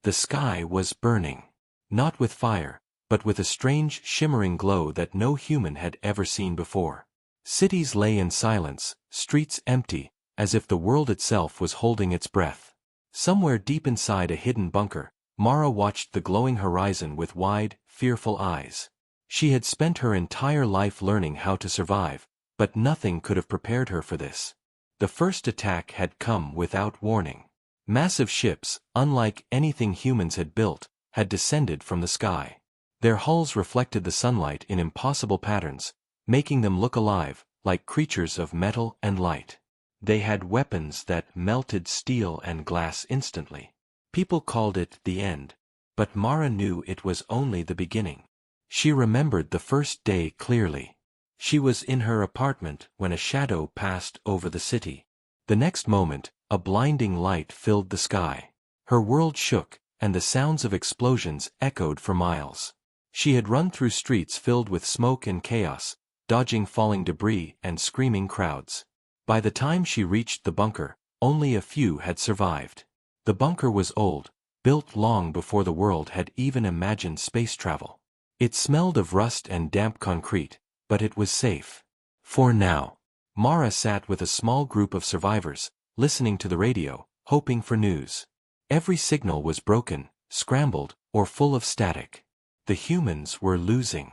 The sky was burning. Not with fire, but with a strange, shimmering glow that no human had ever seen before. Cities lay in silence, streets empty, as if the world itself was holding its breath. Somewhere deep inside a hidden bunker, Mara watched the glowing horizon with wide, fearful eyes. She had spent her entire life learning how to survive, but nothing could have prepared her for this. The first attack had come without warning. Massive ships, unlike anything humans had built, had descended from the sky. Their hulls reflected the sunlight in impossible patterns, making them look alive, like creatures of metal and light. They had weapons that melted steel and glass instantly. People called it the end, but Mara knew it was only the beginning. She remembered the first day clearly. She was in her apartment when a shadow passed over the city. The next moment, a blinding light filled the sky. Her world shook, and the sounds of explosions echoed for miles. She had run through streets filled with smoke and chaos, dodging falling debris and screaming crowds. By the time she reached the bunker, only a few had survived. The bunker was old, built long before the world had even imagined space travel. It smelled of rust and damp concrete, but it was safe. For now. Mara sat with a small group of survivors, listening to the radio, hoping for news. Every signal was broken, scrambled, or full of static. The humans were losing.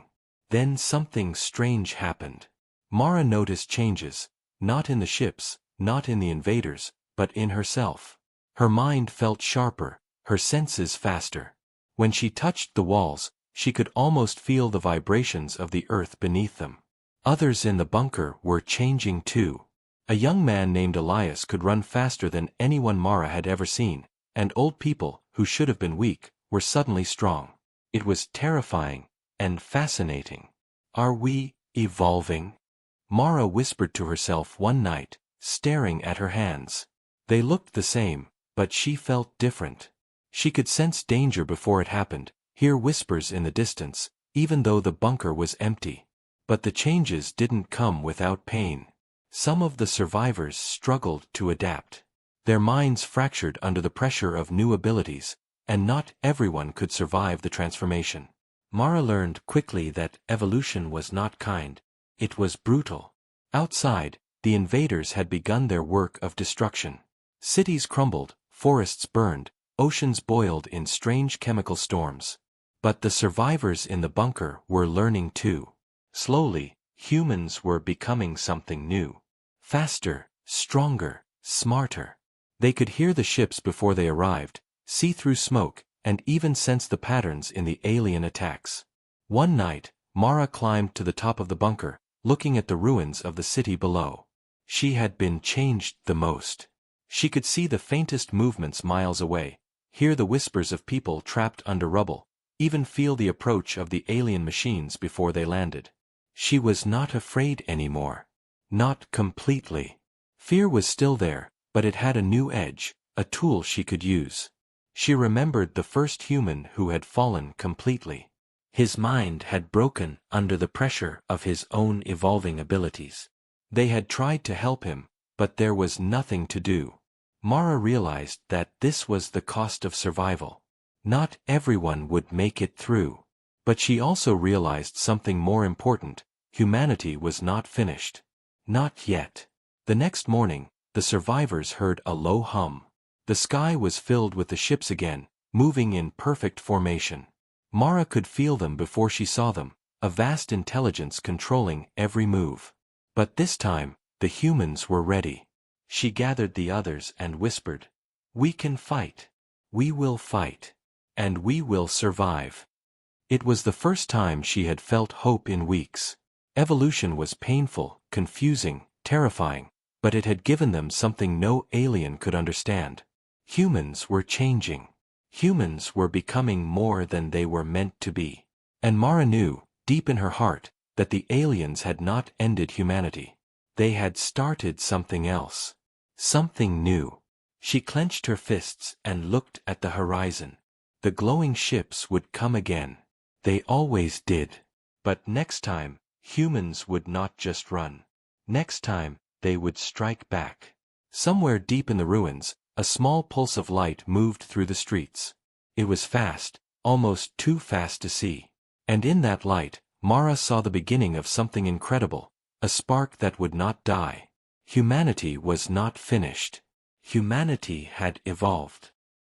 Then something strange happened. Mara noticed changes, not in the ships, not in the invaders, but in herself. Her mind felt sharper, her senses faster. When she touched the walls, she could almost feel the vibrations of the earth beneath them. Others in the bunker were changing too. A young man named Elias could run faster than anyone Mara had ever seen, and old people, who should have been weak, were suddenly strong. It was terrifying and fascinating. "Are we evolving?" Mara whispered to herself one night, staring at her hands. They looked the same, but she felt different. She could sense danger before it happened, hear whispers in the distance, even though the bunker was empty. But the changes didn't come without pain. Some of the survivors struggled to adapt. Their minds fractured under the pressure of new abilities, and not everyone could survive the transformation. Mara learned quickly that evolution was not kind, it was brutal. Outside, the invaders had begun their work of destruction. Cities crumbled, forests burned, oceans boiled in strange chemical storms. But the survivors in the bunker were learning too. Slowly, humans were becoming something new. Faster, stronger, smarter. They could hear the ships before they arrived, see through smoke, and even sense the patterns in the alien attacks. One night, Mara climbed to the top of the bunker, looking at the ruins of the city below. She had been changed the most. She could see the faintest movements miles away, hear the whispers of people trapped under rubble, even feel the approach of the alien machines before they landed. She was not afraid anymore. Not completely. Fear was still there, but it had a new edge, a tool she could use. She remembered the first human who had fallen completely. His mind had broken under the pressure of his own evolving abilities. They had tried to help him, but there was nothing to do. Mara realized that this was the cost of survival. Not everyone would make it through. But she also realized something more important: humanity was not finished. Not yet. The next morning, the survivors heard a low hum. The sky was filled with the ships again, moving in perfect formation. Mara could feel them before she saw them, a vast intelligence controlling every move. But this time, the humans were ready. She gathered the others and whispered, "We can fight. We will fight. And we will survive." It was the first time she had felt hope in weeks. Evolution was painful, confusing, terrifying, but it had given them something no alien could understand. Humans were changing. Humans were becoming more than they were meant to be. And Mara knew, deep in her heart, that the aliens had not ended humanity. They had started something else. Something new. She clenched her fists and looked at the horizon. The glowing ships would come again. They always did. But next time, humans would not just run. Next time, they would strike back. Somewhere deep in the ruins, a small pulse of light moved through the streets. It was fast, almost too fast to see. And in that light, Mara saw the beginning of something incredible, a spark that would not die. Humanity was not finished. Humanity had evolved.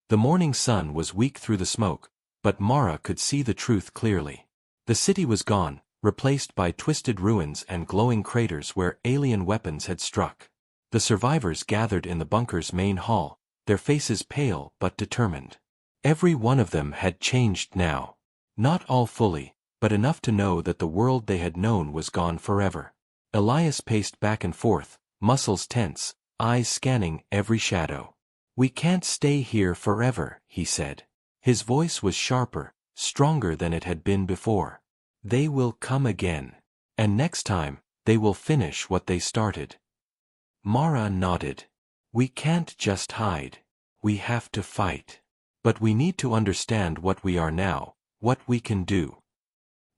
The morning sun was weak through the smoke, but Mara could see the truth clearly. The city was gone, replaced by twisted ruins and glowing craters where alien weapons had struck. The survivors gathered in the bunker's main hall, their faces pale but determined. Every one of them had changed now. Not all fully, but enough to know that the world they had known was gone forever. Elias paced back and forth, muscles tense, eyes scanning every shadow. "We can't stay here forever," he said. His voice was sharper, stronger than it had been before. "They will come again. And next time, they will finish what they started." Mara nodded. "We can't just hide. We have to fight. But we need to understand what we are now, what we can do."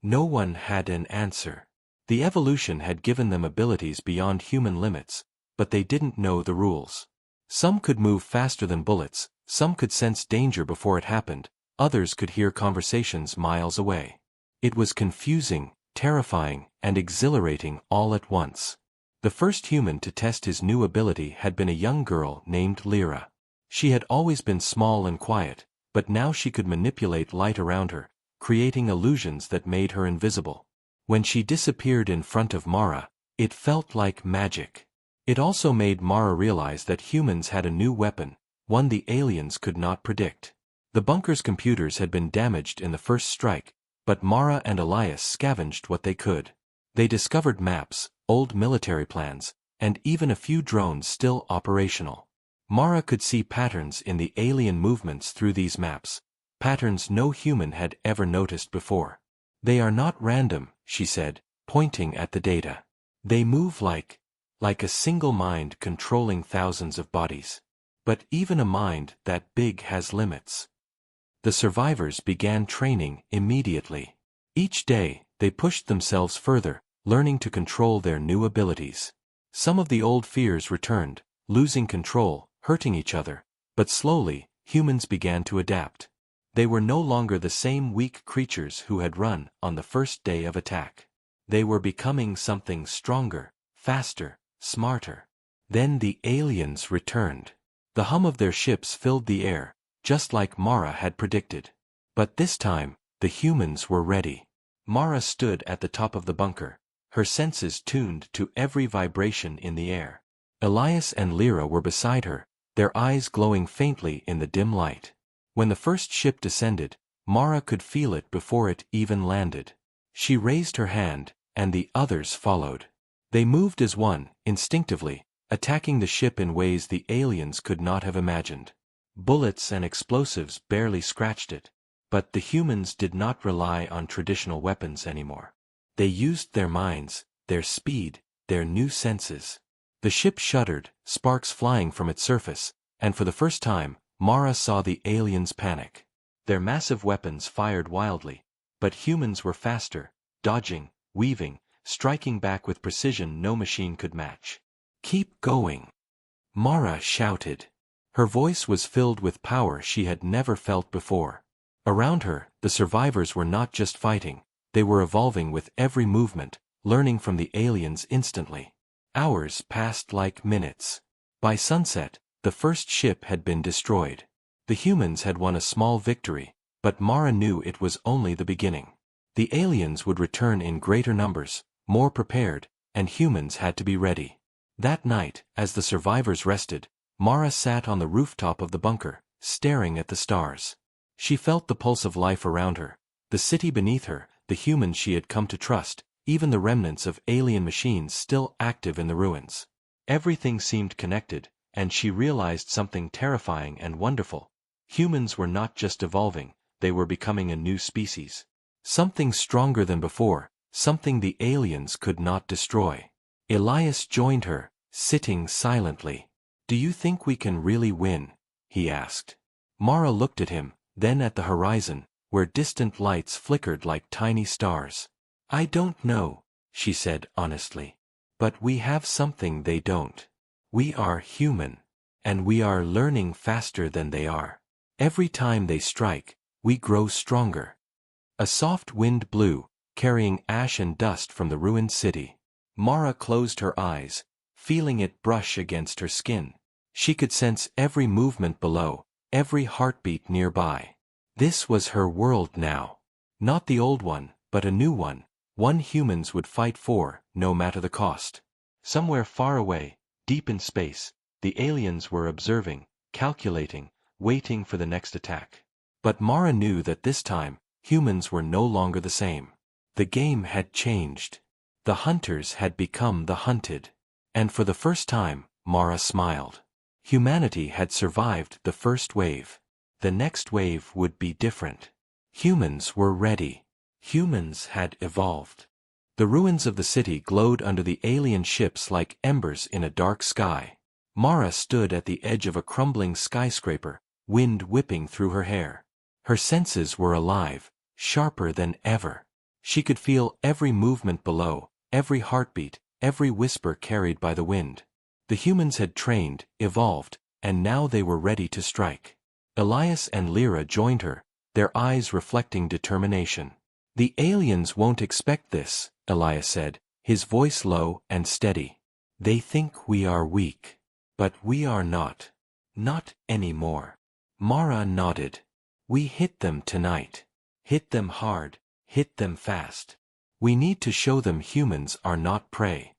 No one had an answer. The evolution had given them abilities beyond human limits, but they didn't know the rules. Some could move faster than bullets, some could sense danger before it happened, others could hear conversations miles away. It was confusing, terrifying, and exhilarating all at once. The first human to test his new ability had been a young girl named Lyra. She had always been small and quiet, but now she could manipulate light around her, creating illusions that made her invisible. When she disappeared in front of Mara, it felt like magic. It also made Mara realize that humans had a new weapon, one the aliens could not predict. The bunker's computers had been damaged in the first strike, but Mara and Elias scavenged what they could. They discovered maps, old military plans, and even a few drones still operational. Mara could see patterns in the alien movements through these maps, patterns no human had ever noticed before. "They are not random," she said, pointing at the data. "They move like a single mind controlling thousands of bodies. But even a mind that big has limits." The survivors began training immediately. Each day, they pushed themselves further, learning to control their new abilities. Some of the old fears returned, losing control, hurting each other, but slowly, humans began to adapt. They were no longer the same weak creatures who had run on the first day of attack. They were becoming something stronger, faster, smarter. Then the aliens returned. The hum of their ships filled the air, just like Mara had predicted. But this time, the humans were ready. Mara stood at the top of the bunker, her senses tuned to every vibration in the air. Elias and Lyra were beside her, their eyes glowing faintly in the dim light. When the first ship descended, Mara could feel it before it even landed. She raised her hand, and the others followed. They moved as one, instinctively, attacking the ship in ways the aliens could not have imagined. Bullets and explosives barely scratched it, but the humans did not rely on traditional weapons anymore. They used their minds, their speed, their new senses. The ship shuddered, sparks flying from its surface, and for the first time, Mara saw the aliens panic. Their massive weapons fired wildly, but humans were faster, dodging, weaving, striking back with precision no machine could match. "Keep going," Mara shouted. Her voice was filled with power she had never felt before. Around her, the survivors were not just fighting, they were evolving with every movement, learning from the aliens instantly. Hours passed like minutes. By sunset, the first ship had been destroyed. The humans had won a small victory, but Mara knew it was only the beginning. The aliens would return in greater numbers, more prepared, and humans had to be ready. That night, as the survivors rested, Mara sat on the rooftop of the bunker, staring at the stars. She felt the pulse of life around her, the city beneath her, the humans she had come to trust, even the remnants of alien machines still active in the ruins. Everything seemed connected, and she realized something terrifying and wonderful. Humans were not just evolving, they were becoming a new species. Something stronger than before, something the aliens could not destroy. Elias joined her, sitting silently. "Do you think we can really win?" he asked. Mara looked at him, then at the horizon, where distant lights flickered like tiny stars. "I don't know," she said honestly. "But we have something they don't. We are human. And we are learning faster than they are. Every time they strike, we grow stronger. A soft wind blew, carrying ash and dust from the ruined city. Mara closed her eyes, feeling it brush against her skin. She could sense every movement below, every heartbeat nearby. This was her world now. Not the old one, but a new one humans would fight for, no matter the cost. Somewhere far away, deep in space, the aliens were observing, calculating, waiting for the next attack. But Mara knew that this time, humans were no longer the same. The game had changed. The hunters had become the hunted. And for the first time, Mara smiled. Humanity had survived the first wave. The next wave would be different. Humans were ready. Humans had evolved. The ruins of the city glowed under the alien ships like embers in a dark sky. Mara stood at the edge of a crumbling skyscraper, wind whipping through her hair. Her senses were alive, sharper than ever. She could feel every movement below, every heartbeat, every whisper carried by the wind. The humans had trained, evolved, and now they were ready to strike. Elias and Lyra joined her, their eyes reflecting determination. "The aliens won't expect this," Elias said, his voice low and steady. "They think we are weak. But we are not. Not anymore." Mara nodded. "We hit them tonight. Hit them hard, hit them fast. We need to show them humans are not prey."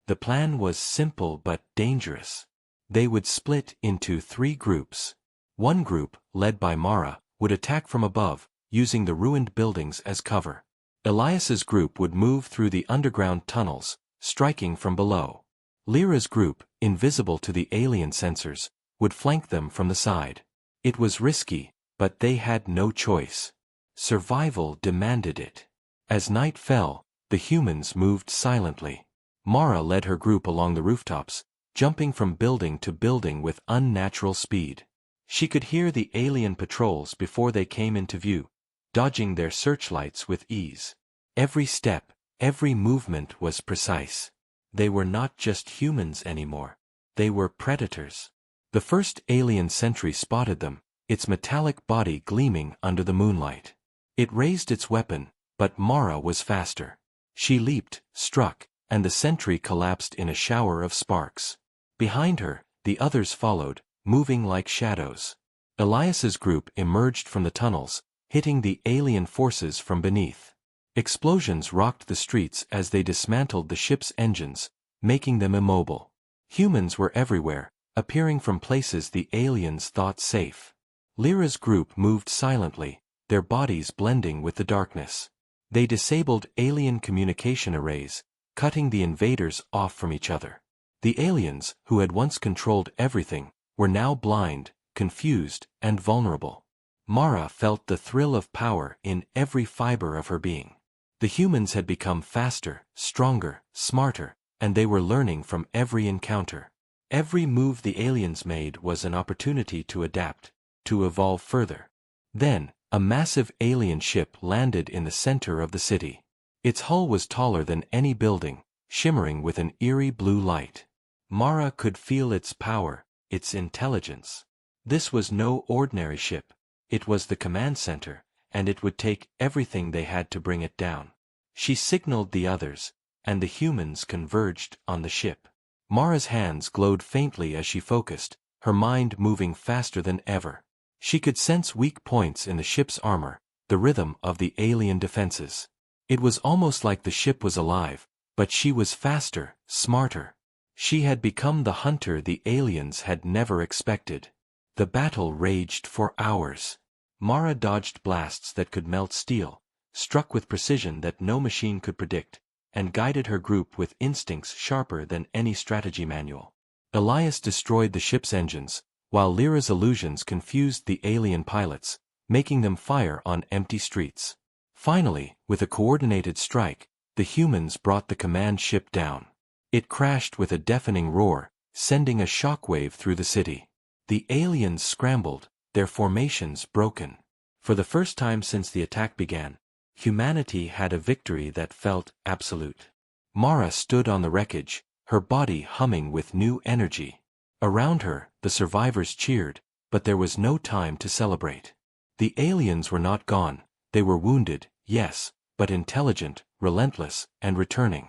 The plan was simple but dangerous. They would split into 3 groups. One group, led by Mara, would attack from above, using the ruined buildings as cover. Elias's group would move through the underground tunnels, striking from below. Lyra's group, invisible to the alien sensors, would flank them from the side. It was risky, but they had no choice. Survival demanded it. As night fell, the humans moved silently. Mara led her group along the rooftops, jumping from building to building with unnatural speed. She could hear the alien patrols before they came into view, dodging their searchlights with ease. Every step, every movement was precise. They were not just humans anymore. They were predators. The first alien sentry spotted them, its metallic body gleaming under the moonlight. It raised its weapon, but Mara was faster. She leaped, struck, and the sentry collapsed in a shower of sparks. Behind her, the others followed, moving like shadows. Elias's group emerged from the tunnels, hitting the alien forces from beneath. Explosions rocked the streets as they dismantled the ship's engines, making them immobile. Humans were everywhere, appearing from places the aliens thought safe. Lyra's group moved silently, their bodies blending with the darkness. They disabled alien communication arrays, cutting the invaders off from each other. The aliens, who had once controlled everything, were now blind, confused, and vulnerable. Mara felt the thrill of power in every fiber of her being. The humans had become faster, stronger, smarter, and they were learning from every encounter. Every move the aliens made was an opportunity to adapt, to evolve further. Then, a massive alien ship landed in the center of the city. Its hull was taller than any building, shimmering with an eerie blue light. Mara could feel its power, its intelligence. This was no ordinary ship. It was the command center, and it would take everything they had to bring it down. She signaled the others, and the humans converged on the ship. Mara's hands glowed faintly as she focused, her mind moving faster than ever. She could sense weak points in the ship's armor, the rhythm of the alien defenses. It was almost like the ship was alive, but she was faster, smarter. She had become the hunter the aliens had never expected. The battle raged for hours. Mara dodged blasts that could melt steel, struck with precision that no machine could predict, and guided her group with instincts sharper than any strategy manual. Elias destroyed the ship's engines, while Lyra's illusions confused the alien pilots, making them fire on empty streets. Finally, with a coordinated strike, the humans brought the command ship down. It crashed with a deafening roar, sending a shockwave through the city. The aliens scrambled, their formations broken. For the first time since the attack began, humanity had a victory that felt absolute. Mara stood on the wreckage, her body humming with new energy. Around her, the survivors cheered, but there was no time to celebrate. The aliens were not gone, they were wounded, yes, but intelligent, relentless, and returning.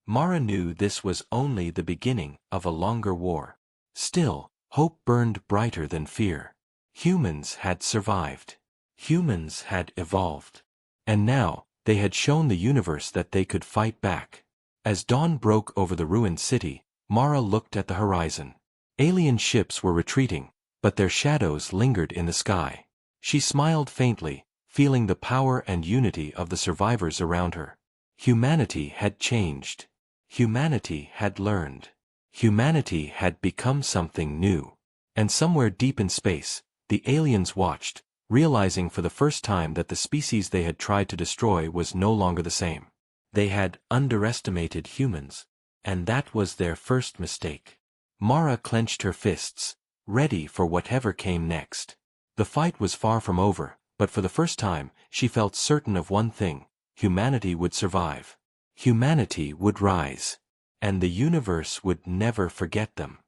Mara knew this was only the beginning of a longer war. Still, hope burned brighter than fear. Humans had survived. Humans had evolved. And now, they had shown the universe that they could fight back. As dawn broke over the ruined city, Mara looked at the horizon. Alien ships were retreating, but their shadows lingered in the sky. She smiled faintly, feeling the power and unity of the survivors around her. Humanity had changed. Humanity had learned. Humanity had become something new. And somewhere deep in space, the aliens watched, realizing for the first time that the species they had tried to destroy was no longer the same. They had underestimated humans, and that was their first mistake. Mara clenched her fists, ready for whatever came next. The fight was far from over, but for the first time, she felt certain of one thing: humanity would survive. Humanity would rise. And the universe would never forget them.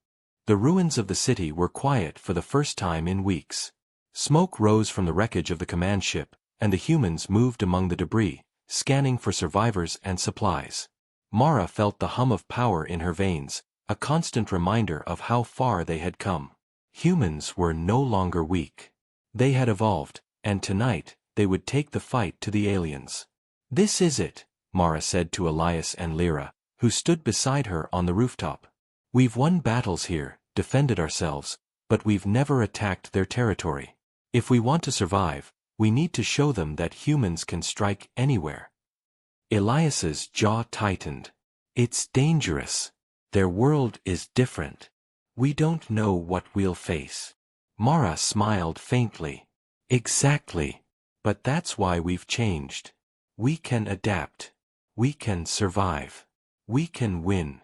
The ruins of the city were quiet for the first time in weeks. Smoke rose from the wreckage of the command ship, and the humans moved among the debris, scanning for survivors and supplies. Mara felt the hum of power in her veins, a constant reminder of how far they had come. Humans were no longer weak. They had evolved, and tonight, they would take the fight to the aliens. "This is it," Mara said to Elias and Lyra, who stood beside her on the rooftop. "We've won battles here, defended ourselves, but we've never attacked their territory. If we want to survive, we need to show them that humans can strike anywhere." Elias's jaw tightened. "It's dangerous. Their world is different. We don't know what we'll face." Mara smiled faintly. "Exactly. But that's why we've changed. We can adapt. We can survive. We can win."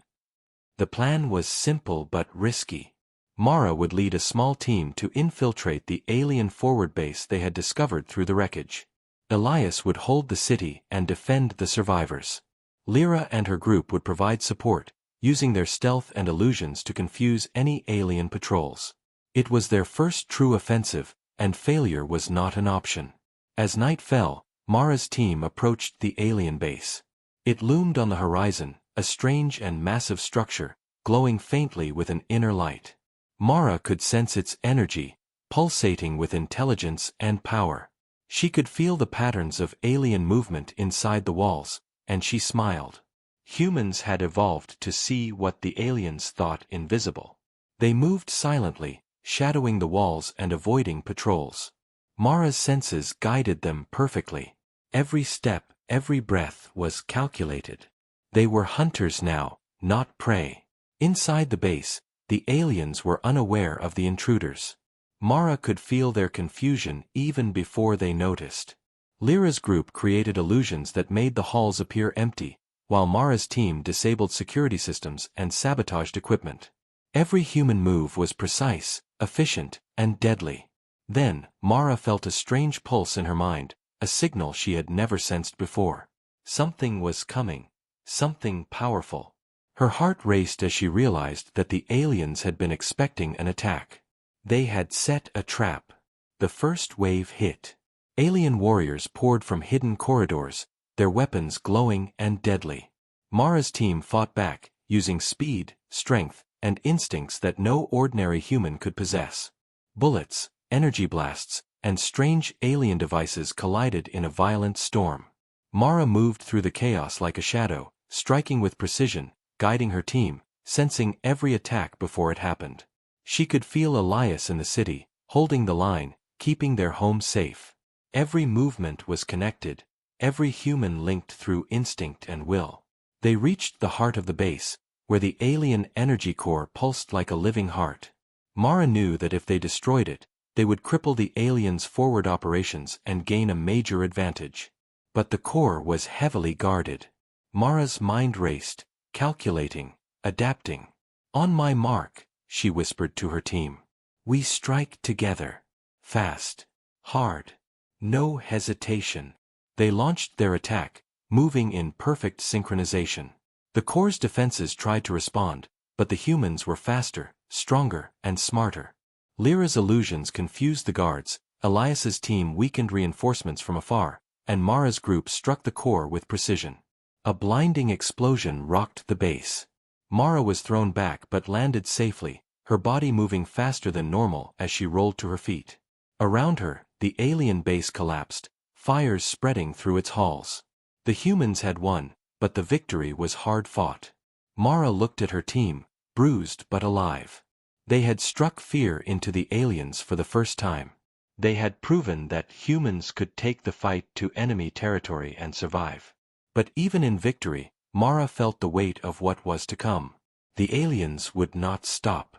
The plan was simple but risky. Mara would lead a small team to infiltrate the alien forward base they had discovered through the wreckage. Elias would hold the city and defend the survivors. Lyra and her group would provide support, using their stealth and illusions to confuse any alien patrols. It was their first true offensive, and failure was not an option. As night fell, Mara's team approached the alien base. It loomed on the horizon, a strange and massive structure, glowing faintly with an inner light. Mara could sense its energy, pulsating with intelligence and power. She could feel the patterns of alien movement inside the walls, and she smiled. Humans had evolved to see what the aliens thought invisible. They moved silently, shadowing the walls and avoiding patrols. Mara's senses guided them perfectly. Every step, every breath was calculated. They were hunters now, not prey. Inside the base, the aliens were unaware of the intruders. Mara could feel their confusion even before they noticed. Lyra's group created illusions that made the halls appear empty, while Mara's team disabled security systems and sabotaged equipment. Every human move was precise, efficient, and deadly. Then, Mara felt a strange pulse in her mind, a signal she had never sensed before. Something was coming. Something powerful. Her heart raced as she realized that the aliens had been expecting an attack. They had set a trap. The first wave hit. Alien warriors poured from hidden corridors, their weapons glowing and deadly. Mara's team fought back, using speed, strength, and instincts that no ordinary human could possess. Bullets, energy blasts, and strange alien devices collided in a violent storm. Mara moved through the chaos like a shadow, striking with precision, guiding her team, sensing every attack before it happened. She could feel Elias in the city, holding the line, keeping their home safe. Every movement was connected, every human linked through instinct and will. They reached the heart of the base, where the alien energy core pulsed like a living heart. Mara knew that if they destroyed it, they would cripple the aliens' forward operations and gain a major advantage. But the core was heavily guarded. Mara's mind raced, calculating, adapting. "On my mark," she whispered to her team. "We strike together. Fast. Hard. No hesitation." They launched their attack, moving in perfect synchronization. The core's defenses tried to respond, but the humans were faster, stronger, and smarter. Lyra's illusions confused the guards, Elias's team weakened reinforcements from afar, and Mara's group struck the core with precision. A blinding explosion rocked the base. Mara was thrown back but landed safely, her body moving faster than normal as she rolled to her feet. Around her, the alien base collapsed, fires spreading through its halls. The humans had won, but the victory was hard-fought. Mara looked at her team, bruised but alive. They had struck fear into the aliens for the first time. They had proven that humans could take the fight to enemy territory and survive. But even in victory, Mara felt the weight of what was to come. The aliens would not stop.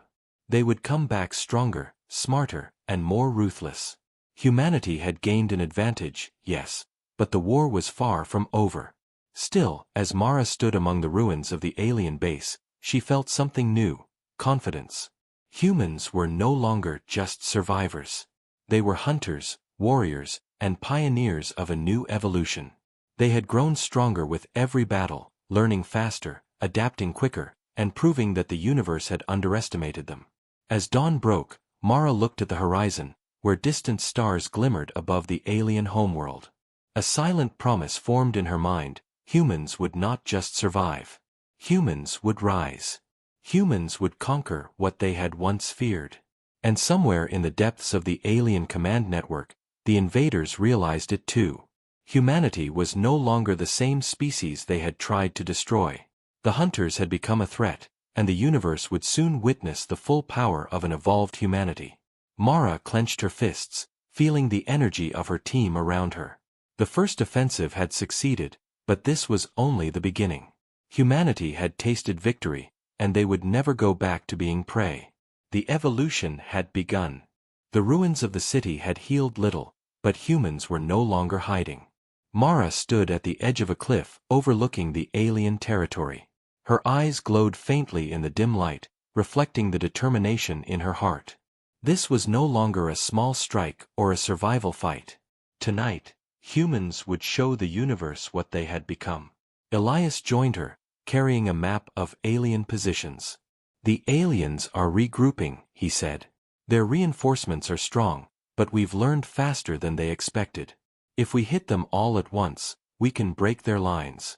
They would come back stronger, smarter, and more ruthless. Humanity had gained an advantage, yes, but the war was far from over. Still, as Mara stood among the ruins of the alien base, she felt something new: confidence. Humans were no longer just survivors. They were hunters, warriors, and pioneers of a new evolution. They had grown stronger with every battle, learning faster, adapting quicker, and proving that the universe had underestimated them. As dawn broke, Mara looked at the horizon, where distant stars glimmered above the alien homeworld. A silent promise formed in her mind: humans would not just survive. Humans would rise. Humans would conquer what they had once feared. And somewhere in the depths of the alien command network, the invaders realized it too. Humanity was no longer the same species they had tried to destroy. The hunters had become a threat, and the universe would soon witness the full power of an evolved humanity. Mara clenched her fists, feeling the energy of her team around her. The first offensive had succeeded, but this was only the beginning. Humanity had tasted victory, and they would never go back to being prey. The evolution had begun. The ruins of the city had healed little, but humans were no longer hiding. Mara stood at the edge of a cliff overlooking the alien territory. Her eyes glowed faintly in the dim light, reflecting the determination in her heart. This was no longer a small strike or a survival fight. Tonight, humans would show the universe what they had become. Elias joined her, carrying a map of alien positions. "The aliens are regrouping," he said. "Their reinforcements are strong, but we've learned faster than they expected. If we hit them all at once, we can break their lines."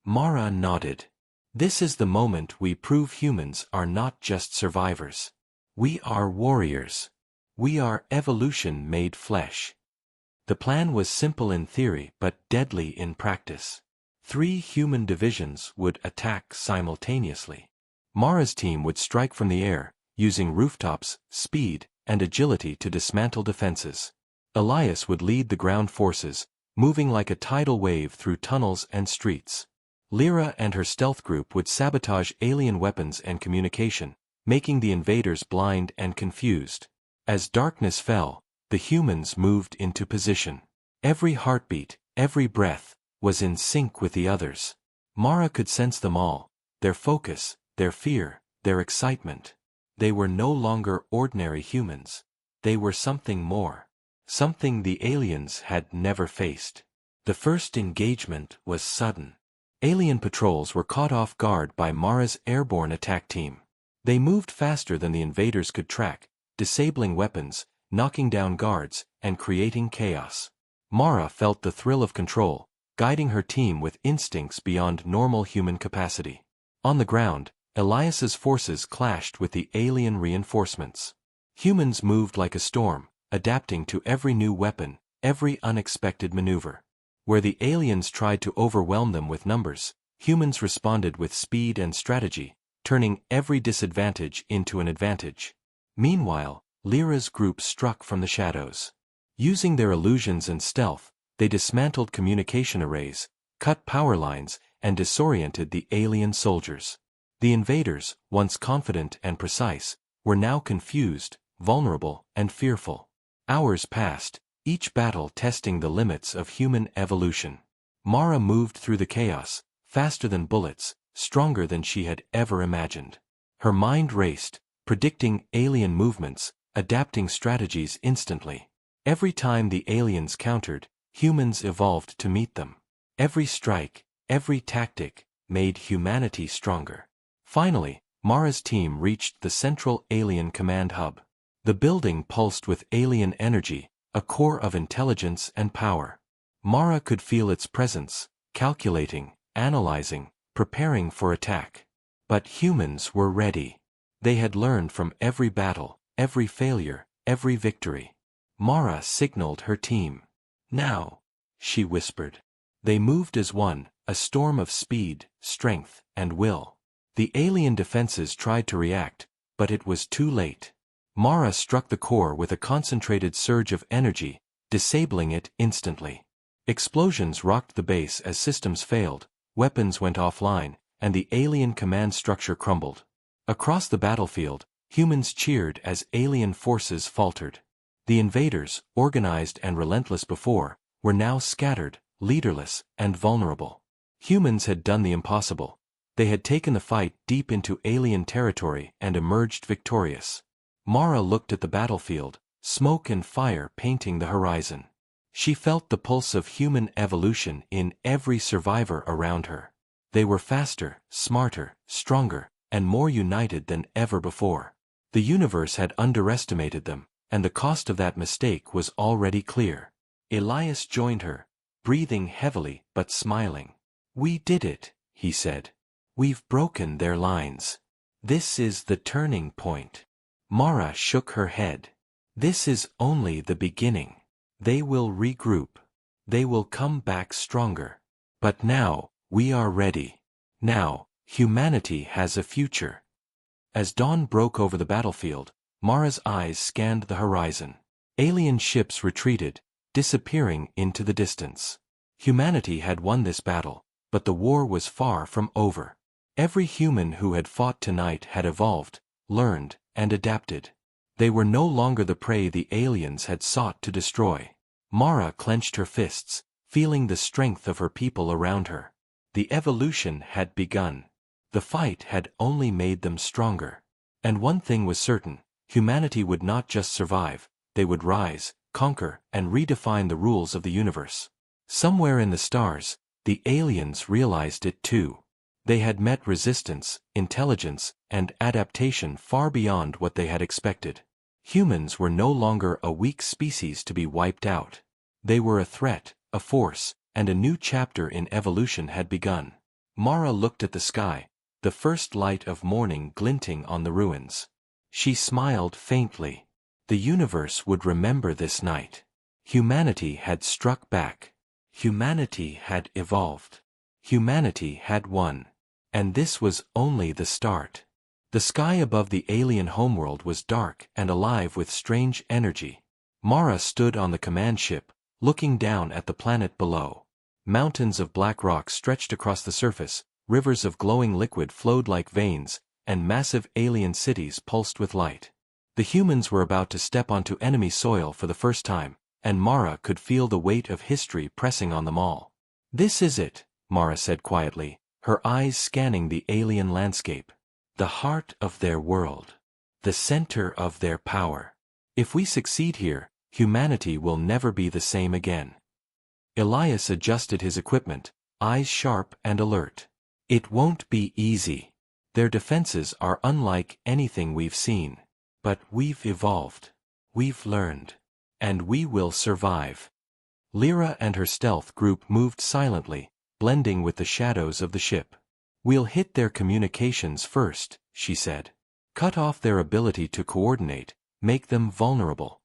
Mara nodded. "This is the moment we prove humans are not just survivors. We are warriors. We are evolution made flesh." The plan was simple in theory but deadly in practice. 3 human divisions would attack simultaneously. Mara's team would strike from the air, using rooftops, speed, and agility to dismantle defenses. Elias would lead the ground forces, moving like a tidal wave through tunnels and streets. Lyra and her stealth group would sabotage alien weapons and communication, making the invaders blind and confused. As darkness fell, the humans moved into position. Every heartbeat, every breath, was in sync with the others. Mara could sense them all: their focus, their fear, their excitement. They were no longer ordinary humans. They were something more. Something the aliens had never faced. The first engagement was sudden. Alien patrols were caught off guard by Mara's airborne attack team. They moved faster than the invaders could track, disabling weapons, knocking down guards, and creating chaos. Mara felt the thrill of control, guiding her team with instincts beyond normal human capacity. On the ground, Elias's forces clashed with the alien reinforcements. Humans moved like a storm, adapting to every new weapon, every unexpected maneuver. Where the aliens tried to overwhelm them with numbers, humans responded with speed and strategy, turning every disadvantage into an advantage. Meanwhile, Lyra's group struck from the shadows. Using their illusions and stealth, they dismantled communication arrays, cut power lines, and disoriented the alien soldiers. The invaders, once confident and precise, were now confused, vulnerable, and fearful. Hours passed, each battle testing the limits of human evolution. Mara moved through the chaos, faster than bullets, stronger than she had ever imagined. Her mind raced, predicting alien movements, adapting strategies instantly. Every time the aliens countered, humans evolved to meet them. Every strike, every tactic, made humanity stronger. Finally, Mara's team reached the central alien command hub. The building pulsed with alien energy, a core of intelligence and power. Mara could feel its presence, calculating, analyzing, preparing for attack. But humans were ready. They had learned from every battle, every failure, every victory. Mara signaled her team. "Now," she whispered. They moved as one, a storm of speed, strength, and will. The alien defenses tried to react, but it was too late. Mara struck the core with a concentrated surge of energy, disabling it instantly. Explosions rocked the base as systems failed, weapons went offline, and the alien command structure crumbled. Across the battlefield, humans cheered as alien forces faltered. The invaders, organized and relentless before, were now scattered, leaderless, and vulnerable. Humans had done the impossible. They had taken the fight deep into alien territory and emerged victorious. Mara looked at the battlefield, smoke and fire painting the horizon. She felt the pulse of human evolution in every survivor around her. They were faster, smarter, stronger, and more united than ever before. The universe had underestimated them, and the cost of that mistake was already clear. Elias joined her, breathing heavily but smiling. "We did it," he said. "We've broken their lines. This is the turning point." Mara shook her head. "This is only the beginning. They will regroup. They will come back stronger. But now, we are ready. Now, humanity has a future." As dawn broke over the battlefield, Mara's eyes scanned the horizon. Alien ships retreated, disappearing into the distance. Humanity had won this battle, but the war was far from over. Every human who had fought tonight had evolved, learned, and adapted. They were no longer the prey the aliens had sought to destroy. Mara clenched her fists, feeling the strength of her people around her. The evolution had begun. The fight had only made them stronger. And one thing was certain, humanity would not just survive, they would rise, conquer, and redefine the rules of the universe. Somewhere in the stars, the aliens realized it too. They had met resistance, intelligence, and adaptation far beyond what they had expected. Humans were no longer a weak species to be wiped out. They were a threat, a force, and a new chapter in evolution had begun. Mara looked at the sky, the first light of morning glinting on the ruins. She smiled faintly. The universe would remember this night. Humanity had struck back. Humanity had evolved. Humanity had won. And this was only the start. The sky above the alien homeworld was dark and alive with strange energy. Mara stood on the command ship, looking down at the planet below. Mountains of black rock stretched across the surface, rivers of glowing liquid flowed like veins, and massive alien cities pulsed with light. The humans were about to step onto enemy soil for the first time, and Mara could feel the weight of history pressing on them all. "This is it," Mara said quietly, her eyes scanning the alien landscape. "The heart of their world. The center of their power. If we succeed here, humanity will never be the same again." Elias adjusted his equipment, eyes sharp and alert. "It won't be easy. Their defenses are unlike anything we've seen. But we've evolved. We've learned. And we will survive." Lyra and her stealth group moved silently, blending with the shadows of the ship. "We'll hit their communications first," she said. "Cut off their ability to coordinate, make them vulnerable."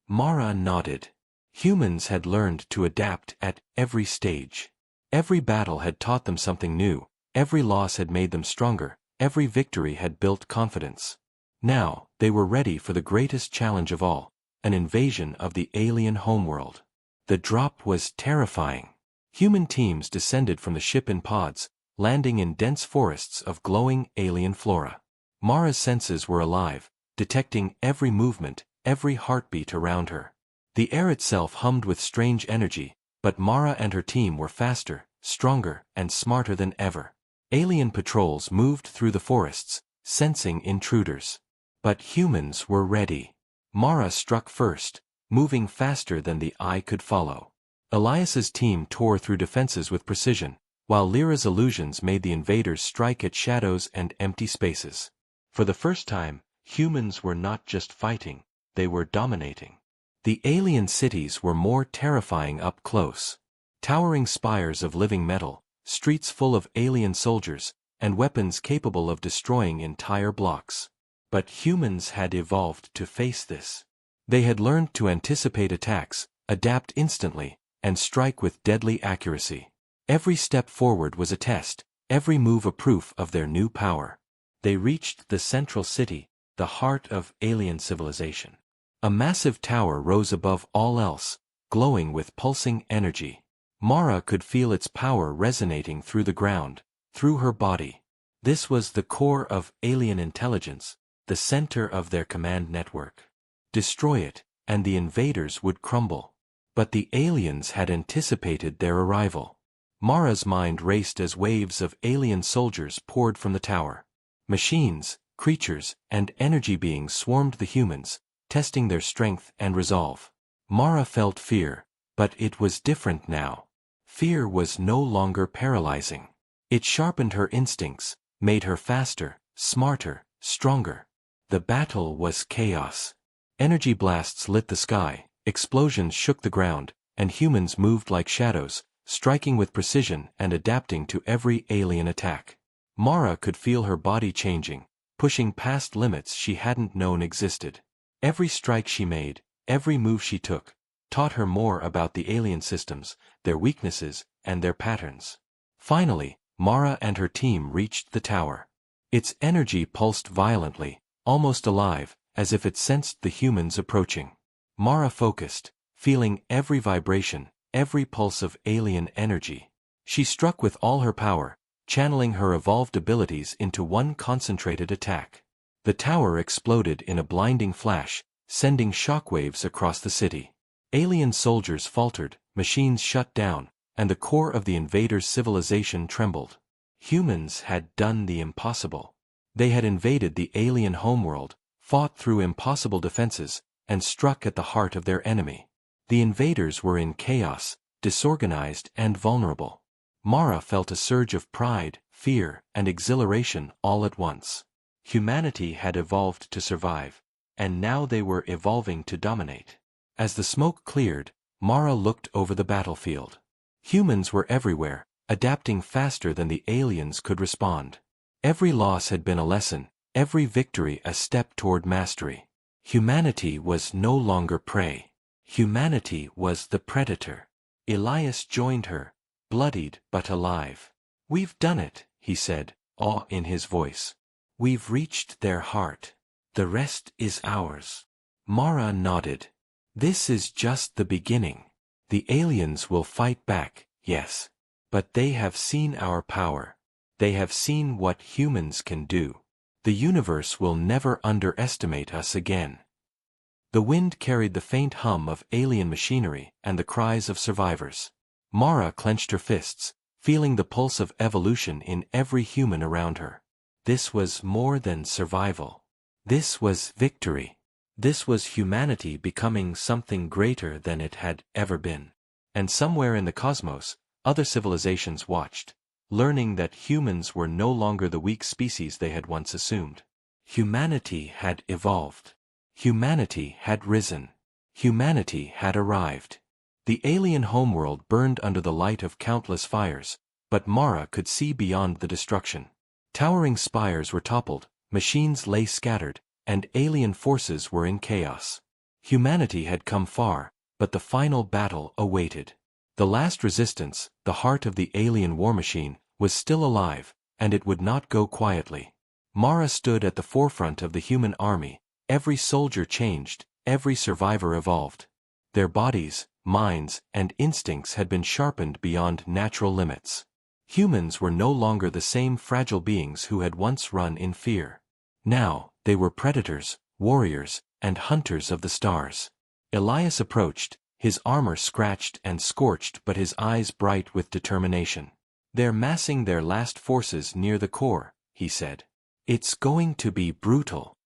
Mara nodded. Humans had learned to adapt at every stage. Every battle had taught them something new, every loss had made them stronger, every victory had built confidence. Now, they were ready for the greatest challenge of all, an invasion of the alien homeworld. The drop was terrifying. Human teams descended from the ship in pods, landing in dense forests of glowing alien flora. Mara's senses were alive, detecting every movement, every heartbeat around her. The air itself hummed with strange energy, but Mara and her team were faster, stronger, and smarter than ever. Alien patrols moved through the forests, sensing intruders. But humans were ready. Mara struck first, moving faster than the eye could follow. Elias's team tore through defenses with precision, while Lyra's illusions made the invaders strike at shadows and empty spaces. For the first time, Humans were not just fighting, they were dominating. The alien cities were more terrifying up close. Towering spires of living metal, streets full of alien soldiers, and weapons capable of destroying entire blocks. But humans had evolved to face this. They had learned to anticipate attacks, adapt instantly, and strike with deadly accuracy. Every step forward was a test, every move a proof of their new power. They reached the central city, the heart of alien civilization. A massive tower rose above all else, glowing with pulsing energy. Mara could feel its power resonating through the ground, through her body. This was the core of alien intelligence, the center of their command network. Destroy it, and the invaders would crumble. But the aliens had anticipated their arrival. Mara's mind raced as waves of alien soldiers poured from the tower. Machines, creatures, and energy beings swarmed the humans, testing their strength and resolve. Mara felt fear, but it was different now. Fear was no longer paralyzing. It sharpened her instincts, made her faster, smarter, stronger. The battle was chaos. Energy blasts lit the sky, explosions shook the ground, and humans moved like shadows, striking with precision and adapting to every alien attack. Mara could feel her body changing, pushing past limits she hadn't known existed. Every strike she made, every move she took, taught her more about the alien systems, their weaknesses, and their patterns. Finally, Mara and her team reached the tower. Its energy pulsed violently, almost alive, as if it sensed the humans approaching. Mara focused, feeling every vibration, every pulse of alien energy. She struck with all her power, channeling her evolved abilities into one concentrated attack. The tower exploded in a blinding flash, sending shockwaves across the city. Alien soldiers faltered, machines shut down, and the core of the invaders' civilization trembled. Humans had done the impossible. They had invaded the alien homeworld, fought through impossible defenses, and struck at the heart of their enemy. The invaders were in chaos, disorganized and vulnerable. Mara felt a surge of pride, fear, and exhilaration all at once. Humanity had evolved to survive, and now they were evolving to dominate. As the smoke cleared, Mara looked over the battlefield. Humans were everywhere, adapting faster than the aliens could respond. Every loss had been a lesson, every victory a step toward mastery. Humanity was no longer prey. Humanity was the predator. Elias joined her, bloodied but alive. "We've done it," he said, awe in his voice. "We've reached their heart. The rest is ours." Mara nodded. "This is just the beginning. The aliens will fight back, yes. But they have seen our power. They have seen what humans can do. The universe will never underestimate us again." The wind carried the faint hum of alien machinery and the cries of survivors. Mara clenched her fists, feeling the pulse of evolution in every human around her. This was more than survival. This was victory. This was humanity becoming something greater than it had ever been. And somewhere in the cosmos, other civilizations watched, learning that humans were no longer the weak species they had once assumed. Humanity had evolved. Humanity had risen. Humanity had arrived. The alien homeworld burned under the light of countless fires, but Mara could see beyond the destruction. Towering spires were toppled, machines lay scattered, and alien forces were in chaos. Humanity had come far, but the final battle awaited. The last resistance, the heart of the alien war machine, was still alive, and it would not go quietly. Mara stood at the forefront of the human army. Every soldier changed, every survivor evolved. Their bodies, minds, and instincts had been sharpened beyond natural limits. Humans were no longer the same fragile beings who had once run in fear. Now, they were predators, warriors, and hunters of the stars. Elias approached, his armor scratched and scorched but his eyes bright with determination. "They're massing their last forces near the core," he said. "It's going to be brutal."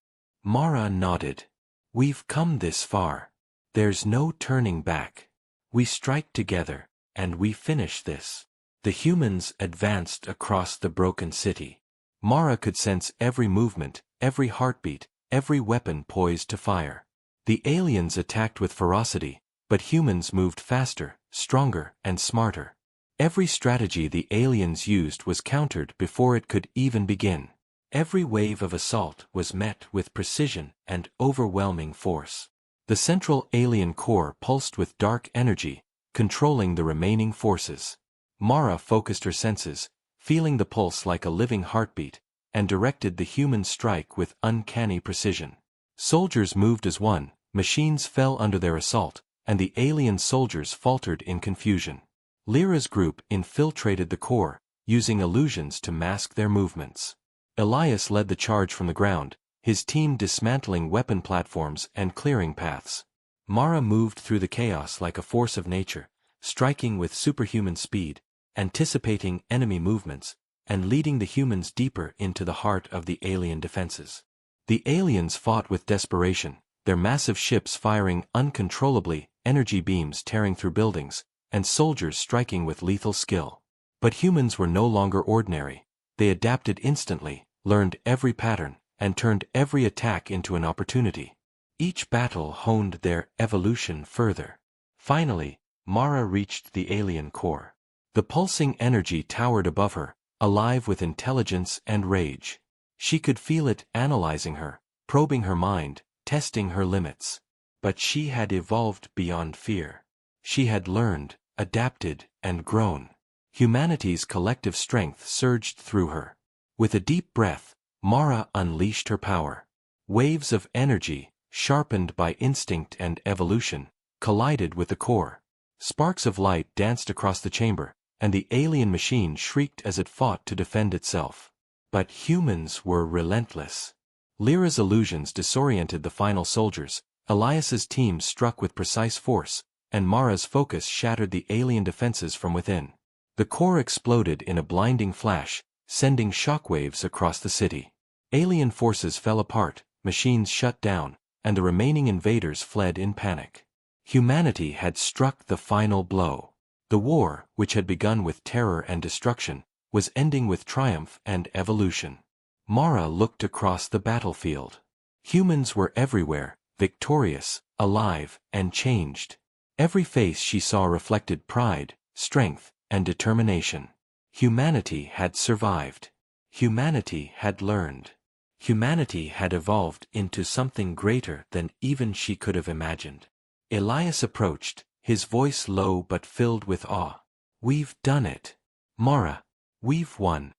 Mara nodded. "We've come this far. There's no turning back. We strike together, and we finish this." The humans advanced across the broken city. Mara could sense every movement, every heartbeat, every weapon poised to fire. The aliens attacked with ferocity, but humans moved faster, stronger, and smarter. Every strategy the aliens used was countered before it could even begin. Every wave of assault was met with precision and overwhelming force. The central alien core pulsed with dark energy, controlling the remaining forces. Mara focused her senses, feeling the pulse like a living heartbeat, and directed the human strike with uncanny precision. Soldiers moved as one, machines fell under their assault, and the alien soldiers faltered in confusion. Lyra's group infiltrated the core, using illusions to mask their movements. Elias led the charge from the ground, his team dismantling weapon platforms and clearing paths. Mara moved through the chaos like a force of nature, striking with superhuman speed, anticipating enemy movements, and leading the humans deeper into the heart of the alien defenses. The aliens fought with desperation, their massive ships firing uncontrollably, energy beams tearing through buildings, and soldiers striking with lethal skill. But humans were no longer ordinary. They adapted instantly, learned every pattern, and turned every attack into an opportunity. Each battle honed their evolution further. Finally, Mara reached the alien core. The pulsing energy towered above her, alive with intelligence and rage. She could feel it analyzing her, probing her mind, testing her limits. But she had evolved beyond fear. She had learned, adapted, and grown. Humanity's collective strength surged through her. With a deep breath, Mara unleashed her power. Waves of energy, sharpened by instinct and evolution, collided with the core. Sparks of light danced across the chamber, and the alien machine shrieked as it fought to defend itself. But humans were relentless. Lyra's illusions disoriented the final soldiers, Elias's team struck with precise force, and Mara's focus shattered the alien defenses from within. The core exploded in a blinding flash, sending shockwaves across the city. Alien forces fell apart, machines shut down, and the remaining invaders fled in panic. Humanity had struck the final blow. The war, which had begun with terror and destruction, was ending with triumph and evolution. Mara looked across the battlefield. Humans were everywhere, victorious, alive, and changed. Every face she saw reflected pride, strength, and determination. Humanity had survived. Humanity had learned. Humanity had evolved into something greater than even she could have imagined. Elias approached, his voice low but filled with awe. "We've done it. Mara, we've won."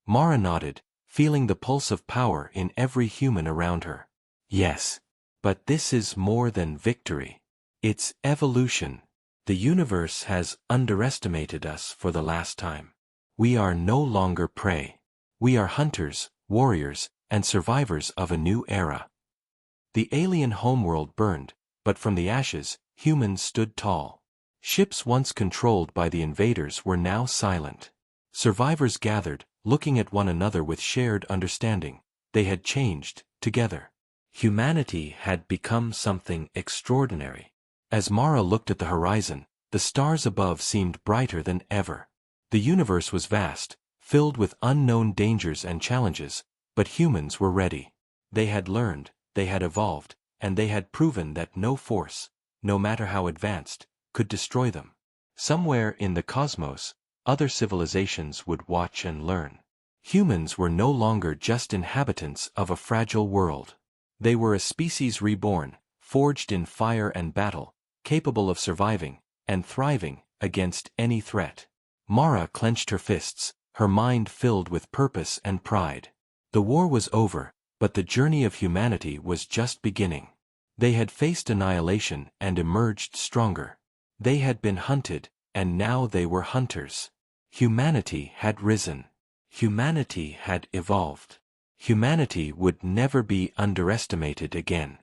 Mara nodded, feeling the pulse of power in every human around her. "Yes. But this is more than victory. It's evolution. The universe has underestimated us for the last time. We are no longer prey. We are hunters, warriors, and survivors of a new era." The alien homeworld burned, but from the ashes, humans stood tall. Ships once controlled by the invaders were now silent. Survivors gathered, looking at one another with shared understanding. They had changed, together. Humanity had become something extraordinary. As Mara looked at the horizon, the stars above seemed brighter than ever. The universe was vast, filled with unknown dangers and challenges, but humans were ready. They had learned, they had evolved, and they had proven that no force, no matter how advanced, could destroy them. Somewhere in the cosmos, other civilizations would watch and learn. Humans were no longer just inhabitants of a fragile world. They were a species reborn, forged in fire and battle, capable of surviving and thriving against any threat. Mara clenched her fists, her mind filled with purpose and pride. The war was over, but the journey of humanity was just beginning. They had faced annihilation and emerged stronger. They had been hunted, and now they were hunters. Humanity had risen. Humanity had evolved. Humanity would never be underestimated again.